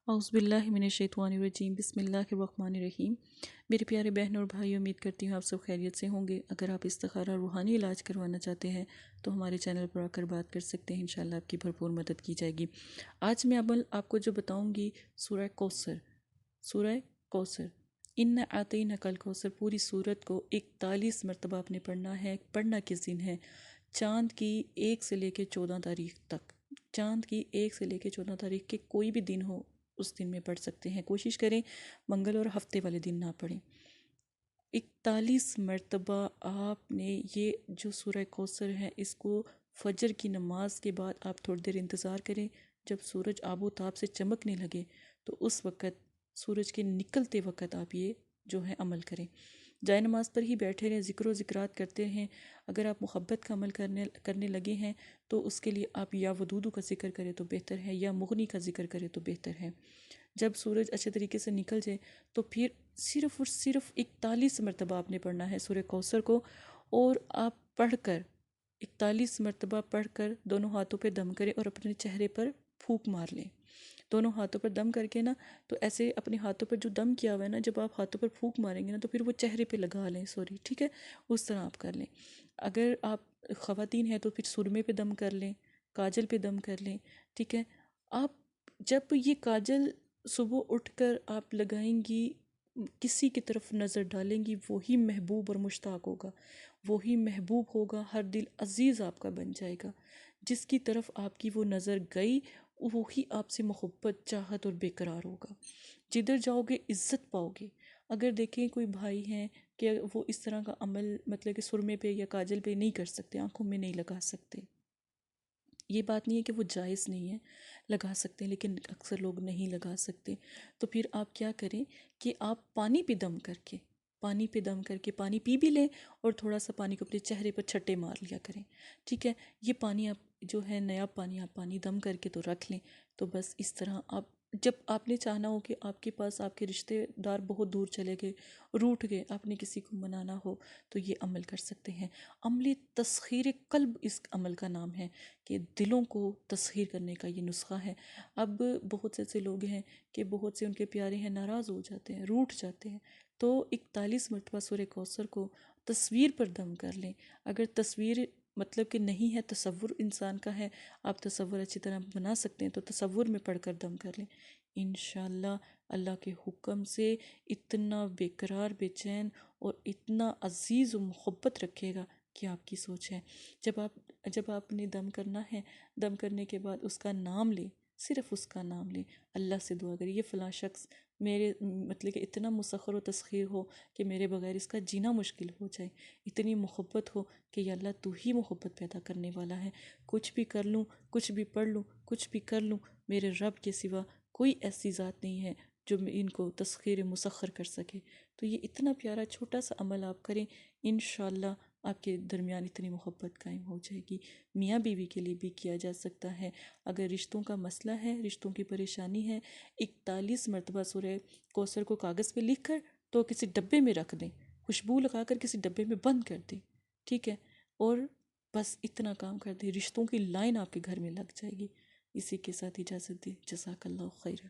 اعوذ باللہ من الشیطان الرجیم، بسم اللہ الرحمن الرحیم۔ میرے پیارے بہنوں اور بھائیوں، امید کرتی ہوں آپ سب خیریت سے ہوں گے۔ اگر آپ استخارہ روحانی علاج کروانا چاہتے ہیں تو ہمارے چینل پر آ کر بات کر سکتے ہیں، انشاءاللہ آپ کی بھرپور مدد کی جائے گی۔ آج میں آپ کو جو بتاؤں گی سورہ کوثر، سورہ کوثر، ان اعطیناک الکوثر، پوری سورت کو 41 مرتبہ آپ نے پڑھنا ہے۔ پڑھنا کس دن ہے؟ چاند کی 1 سے لے کے 14 تاریخ تک، چاند کی 1 سے لے کے 14 تاریخ کے کوئی بھی دن ہو اس دن میں پڑھ سکتے ہیں۔ کوشش کریں منگل اور ہفتے والے دن نہ پڑھیں۔ 41 مرتبہ آپ نے یہ جو سورہ کوثر ہے اس کو فجر کی نماز کے بعد آپ تھوڑی دیر انتظار کریں، جب سورج آب و تاب سے چمکنے لگے تو اس وقت، سورج کے نکلتے وقت آپ یہ جو ہے عمل کریں۔ جائے نماز پر ہی بیٹھے رہیں، ذکر و ذکرات کرتے رہیں۔ اگر آپ محبت کا عمل کرنے لگے ہیں تو اس کے لیے آپ یا ودودو کا ذکر کریں تو بہتر ہے، یا مغنی کا ذکر کریں تو بہتر ہے۔ جب سورج اچھے طریقے سے نکل جائے تو پھر صرف اور صرف 41 مرتبہ آپ نے پڑھنا ہے سورہ کوثر کو، اور آپ پڑھ کر 41 مرتبہ پڑھ کر دونوں ہاتھوں پہ دم کریں اور اپنے چہرے پر پھونک مار لیں۔ دونوں ہاتھوں پر دم کر کے نا، تو ایسے اپنے ہاتھوں پر جو دم کیا ہوا ہے نا، جب آپ ہاتھوں پر پھونک ماریں گے نا تو پھر وہ چہرے پہ لگا لیں، ٹھیک ہے، اس طرح آپ کر لیں۔ اگر آپ خواتین ہیں تو پھر سرمے پہ دم کر لیں، کاجل پہ دم کر لیں، ٹھیک ہے۔ آپ جب یہ کاجل صبح اٹھ کر آپ لگائیں گی، کسی کی طرف نظر ڈالیں گی، وہی محبوب اور مشتاق ہوگا، وہی محبوب ہوگا، ہر دل عزیز آپ کا بن جائے گا۔ جس کی طرف آپ کی وہ نظر گئی وہی آپ سے محبت، چاہت اور بے قرار ہوگا۔ جدھر جاؤ گے عزت پاؤ گے۔ اگر دیکھیں کوئی بھائی ہیں کہ وہ اس طرح کا عمل مطلب کہ سرمے پہ یا کاجل پہ نہیں کر سکتے، آنکھوں میں نہیں لگا سکتے، یہ بات نہیں ہے کہ وہ جائز نہیں ہے، لگا سکتے ہیں، لیکن اکثر لوگ نہیں لگا سکتے۔ تو پھر آپ کیا کریں کہ آپ پانی پہ دم کر کے، پانی پہ دم کر کے پانی پی بھی لیں، اور تھوڑا سا پانی کو اپنے چہرے پر چھٹے مار لیا کریں، ٹھیک ہے۔ یہ پانی آپ جو ہے نیا پانی، آپ پانی دم کر کے تو رکھ لیں۔ تو بس اس طرح آپ، جب آپ نے چاہنا ہو کہ آپ کے پاس آپ کے رشتہ دار بہت دور چلے گئے، روٹھ گئے، آپ نے کسی کو منانا ہو تو یہ عمل کر سکتے ہیں۔ عمل تسخیر قلب اس عمل کا نام ہے، کہ دلوں کو تسخیر کرنے کا یہ نسخہ ہے۔ اب بہت سے ایسے لوگ ہیں کہ بہت سے ان کے پیارے ہیں ناراض ہو جاتے ہیں، روٹھ جاتے ہیں، تو 41 مرتبہ سورہ کوثر کو تصویر پر دم کر لیں۔ اگر تصویر مطلب کہ نہیں ہے، تصور انسان کا ہے، آپ تصور اچھی طرح بنا سکتے ہیں تو تصور میں پڑھ کر دم کر لیں۔ انشاءاللہ اللہ کے حکم سے اتنا بے قرار، بے چین اور اتنا عزیز و محبت رکھے گا کہ آپ کی سوچ ہے۔ جب آپ نے دم کرنا ہے، دم کرنے کے بعد اس کا نام لیں، صرف اس کا نام لیں، اللہ سے دعا کریں، یہ فلاں شخص میرے مطلب کہ اتنا مسخر و تسخیر ہو کہ میرے بغیر اس کا جینا مشکل ہو جائے، اتنی محبت ہو کہ یا اللہ تو ہی محبت پیدا کرنے والا ہے، کچھ بھی کر لوں، کچھ بھی پڑھ لوں، کچھ بھی کر لوں، میرے رب کے سوا کوئی ایسی ذات نہیں ہے جو ان کو تسخیر مسخر کر سکے۔ تو یہ اتنا پیارا چھوٹا سا عمل آپ کریں، انشاءاللہ آپ کے درمیان اتنی محبت قائم ہو جائے گی۔ میاں بیوی کے لیے بھی کیا جا سکتا ہے۔ اگر رشتوں کا مسئلہ ہے، رشتوں کی پریشانی ہے، 41 مرتبہ سورہ کوثر کو کاغذ پہ لکھ کر تو کسی ڈبے میں رکھ دیں، خوشبو لگا کر کسی ڈبے میں بند کر دیں، ٹھیک ہے، اور بس اتنا کام کر دیں، رشتوں کی لائن آپ کے گھر میں لگ جائے گی۔ اسی کے ساتھ اجازت دیں، جزاک اللہ خیر۔